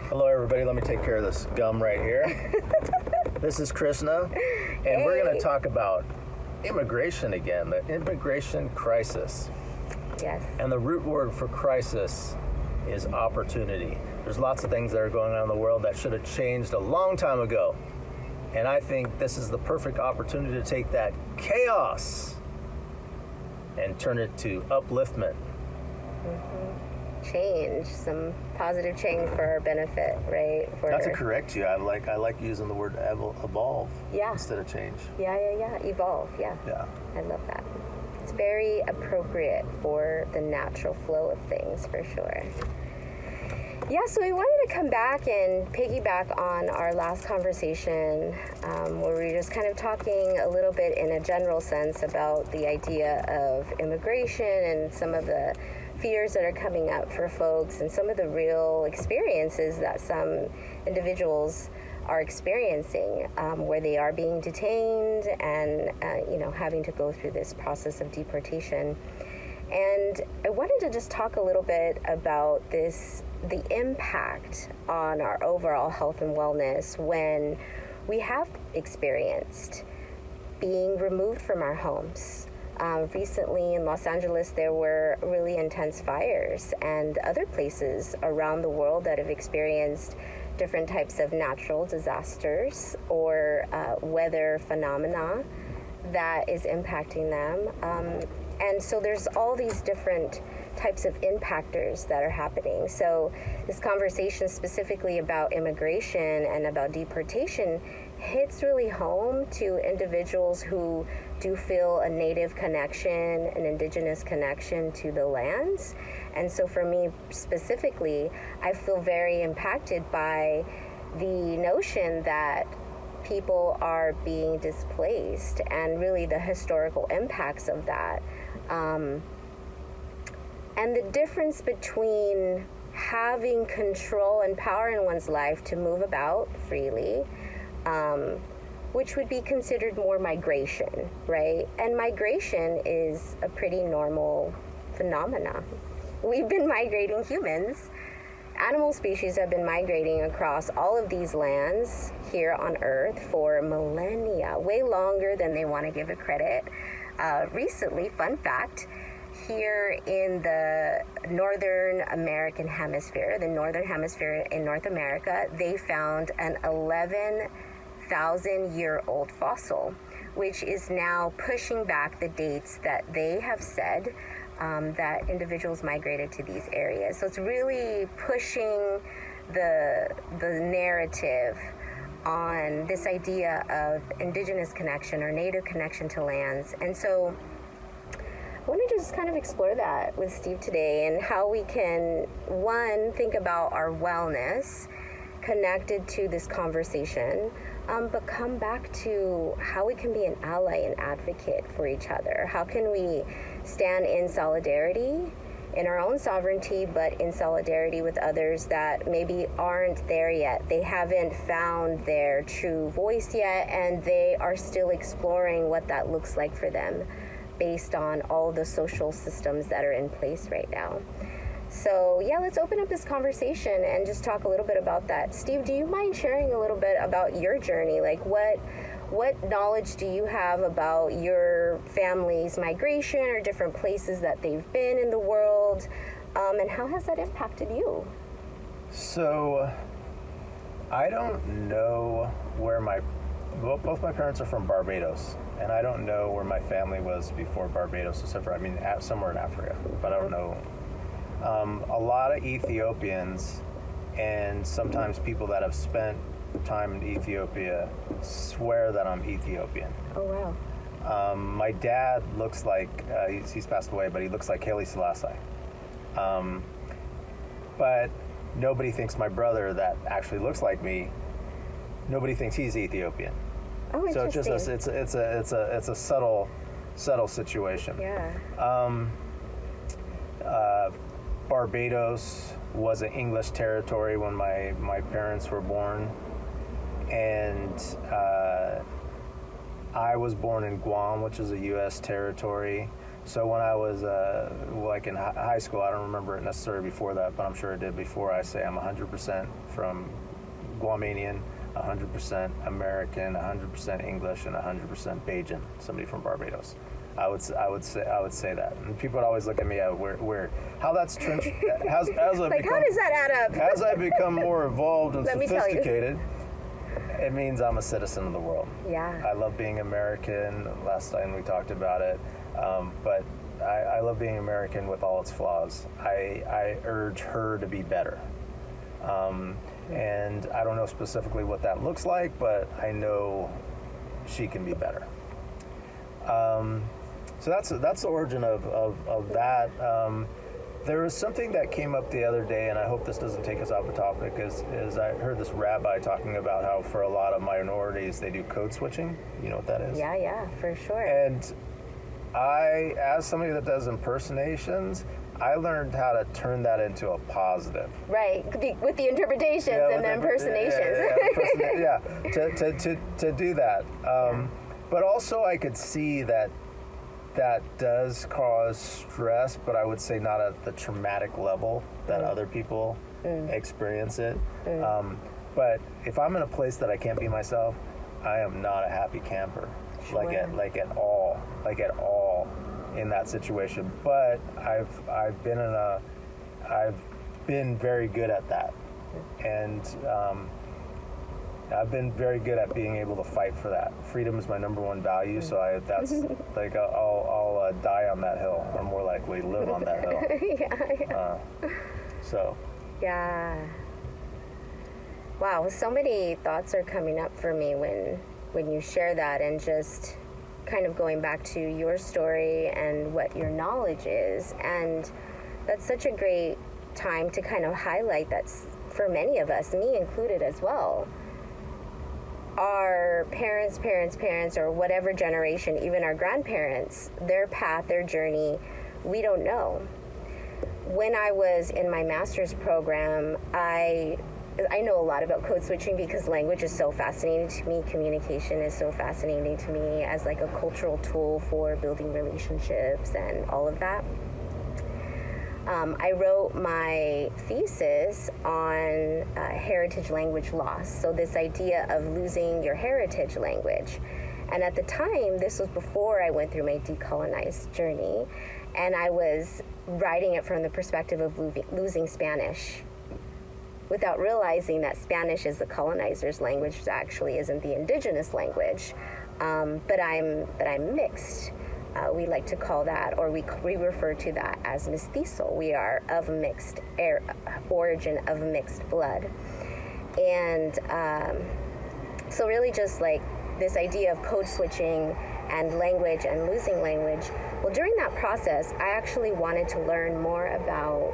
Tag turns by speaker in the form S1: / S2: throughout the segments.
S1: Hello, everybody. Let me take care of this gum right here. This is Krisna, and we're going to talk about immigration again, the immigration crisis.
S2: Yes.
S1: And the root word for crisis is opportunity. There's lots of things that are going on in the world that should have changed a long time ago. And I think this is the perfect opportunity to take that chaos and turn it to upliftment.
S2: Change, some positive change for our benefit, right?
S1: Not to correct you, I like using the word evolve instead of change.
S2: Yeah. Evolve, yeah. I love that. It's very appropriate for the natural flow of things, for sure. Yeah, so we wanted to come back and piggyback on our last conversation where we were just kind of talking a little bit in a general sense about the idea of immigration and some of the fears that are coming up for folks and some of the real experiences that some individuals are experiencing where they are being detained and having to go through this process of deportation. And I wanted to just talk a little bit about the impact on our overall health and wellness when we have experienced being removed from our homes. Recently in Los Angeles, there were really intense fires, and other places around the world that have experienced different types of natural disasters or weather phenomena that is impacting them. And so there's all these different types of impactors that are happening. So this conversation specifically about immigration and about deportation hits really home to individuals who do feel a native connection, an indigenous connection to the lands. And so for me specifically, I feel very impacted by the notion that people are being displaced and really the historical impacts of that. And the difference between having control and power in one's life to move about freely, which would be considered more migration, right? And migration is a pretty normal phenomena. We've been migrating, humans. Animal species have been migrating across all of these lands here on Earth for millennia, way longer than they want to give it credit. Recently, fun fact, here in the Northern American hemisphere, the Northern Hemisphere in North America, they found an 11,000-year-old fossil, which is now pushing back the dates that they have said that individuals migrated to these areas. So it's really pushing the narrative on this idea of indigenous connection or native connection to lands. And so I wanted to just kind of explore that with Steve today and how we can, one, think about our wellness connected to this conversation, but come back to how we can be an ally and advocate for each other. How can we stand in solidarity in our own sovereignty, but in solidarity with others that maybe aren't there yet. They haven't found their true voice yet, and they are still exploring what that looks like for them based on all the social systems that are in place right now. So yeah, let's open up this conversation and just talk a little bit about that. Steve, do you mind sharing a little bit about your journey? Like what knowledge do you have about your family's migration or different places that they've been in the world? And how has that impacted you?
S1: So I don't know where both my parents are from Barbados, and I don't know where my family was before Barbados, except for, somewhere in Africa, but I don't know. A lot of Ethiopians and sometimes people that have spent time in Ethiopia swear that I'm Ethiopian.
S2: Oh,
S1: wow. My dad looks like, he's passed away, but he looks like Haile Selassie. But nobody thinks my brother that actually looks like me, nobody thinks he's Ethiopian.
S2: Oh, interesting.
S1: So it's a subtle situation.
S2: Yeah.
S1: Barbados was an English territory when my parents were born, and I was born in Guam, which is a U.S. territory. So when I was like in high school, I don't remember it necessarily before that, but I'm sure it did before. I say I'm 100% from Guamanian, 100% American, 100% English, and 100% Bajan. Somebody from Barbados. I would say that, and people would always look at me where how that's trench. How does
S2: that add up?
S1: As I become more evolved and
S2: Let me tell you.
S1: sophisticated, it means I'm a citizen of the world.
S2: Yeah.
S1: I love being American. Last time we talked about it, but I love being American with all its flaws. I urge her to be better. And I don't know specifically what that looks like, but I know she can be better. So that's the origin of that. There was something that came up the other day, and I hope this doesn't take us off the topic, is I heard this rabbi talking about how for a lot of minorities they do code switching. You know what that is?
S2: Yeah, for sure.
S1: And I, as somebody that does impersonations, I learned how to turn that into a positive.
S2: Right, with the interpretations and the impersonations.
S1: To do that. But also I could see that does cause stress, but I would say not at the traumatic level that other people experience it. But if I'm in a place that I can't be myself, I am not a happy camper.
S2: Sure.
S1: Like at all in that situation. But I've been very good at that, and I've been very good at being able to fight for that. Freedom is my number one value, so that's like I'll die on that hill, or more likely live on that hill.
S2: Yeah. Wow, so many thoughts are coming up for me when you share that, and just kind of going back to your story and what your knowledge is. And that's such a great time to kind of highlight that's for many of us, me included as well. Our parents, or whatever generation, even our grandparents, their path, their journey, we don't know. When I was in my master's program, I know a lot about code switching because language is so fascinating to me. Communication is so fascinating to me as like a cultural tool for building relationships and all of that. I wrote my thesis on heritage language loss. So this idea of losing your heritage language. And at the time, this was before I went through my decolonized journey, and I was writing it from the perspective of losing Spanish, without realizing that Spanish is the colonizer's language, which actually isn't the indigenous language. But I'm mixed. We like to call that, or we refer to that as mestizo. We are of mixed origin, of mixed blood. And so really just like this idea of code switching and language and losing language. Well, during that process, I actually wanted to learn more about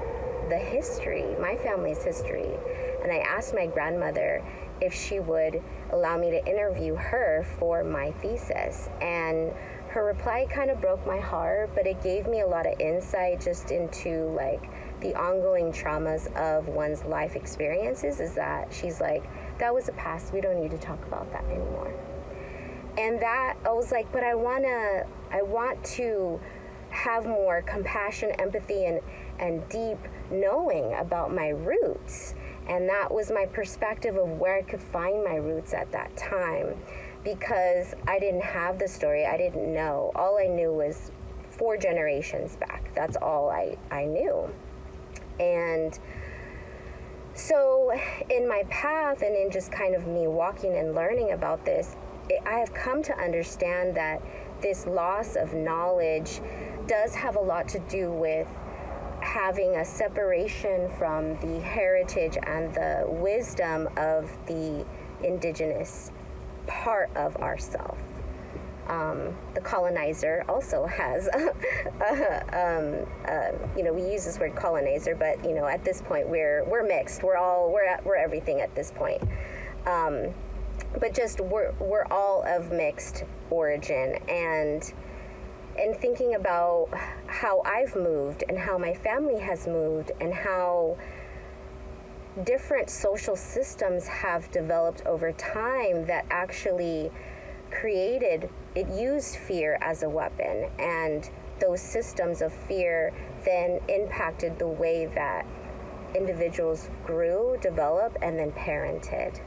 S2: the history, my family's history. And I asked my grandmother if she would allow me to interview her for my thesis. And her reply kind of broke my heart, but it gave me a lot of insight just into like the ongoing traumas of one's life experiences. Is that she's like, that was a past, we don't need to talk about that anymore. And that, I was like, but I want to have more compassion, empathy, and deep knowing about my roots. And that was my perspective of where I could find my roots at that time, because I didn't have the story. I didn't know. All I knew was 4 generations back. That's all I knew. And so in my path and in just kind of me walking and learning about this, I have come to understand that this loss of knowledge does have a lot to do with having a separation from the heritage and the wisdom of the indigenous part of ourself. The colonizer also has, we use this word colonizer, but at this point we're mixed. We're everything at this point. But just we're all of mixed origin, and thinking about how I've moved and how my family has moved and how different social systems have developed over time that actually used fear as a weapon and those systems of fear then impacted the way that individuals grew, developed, and then parented.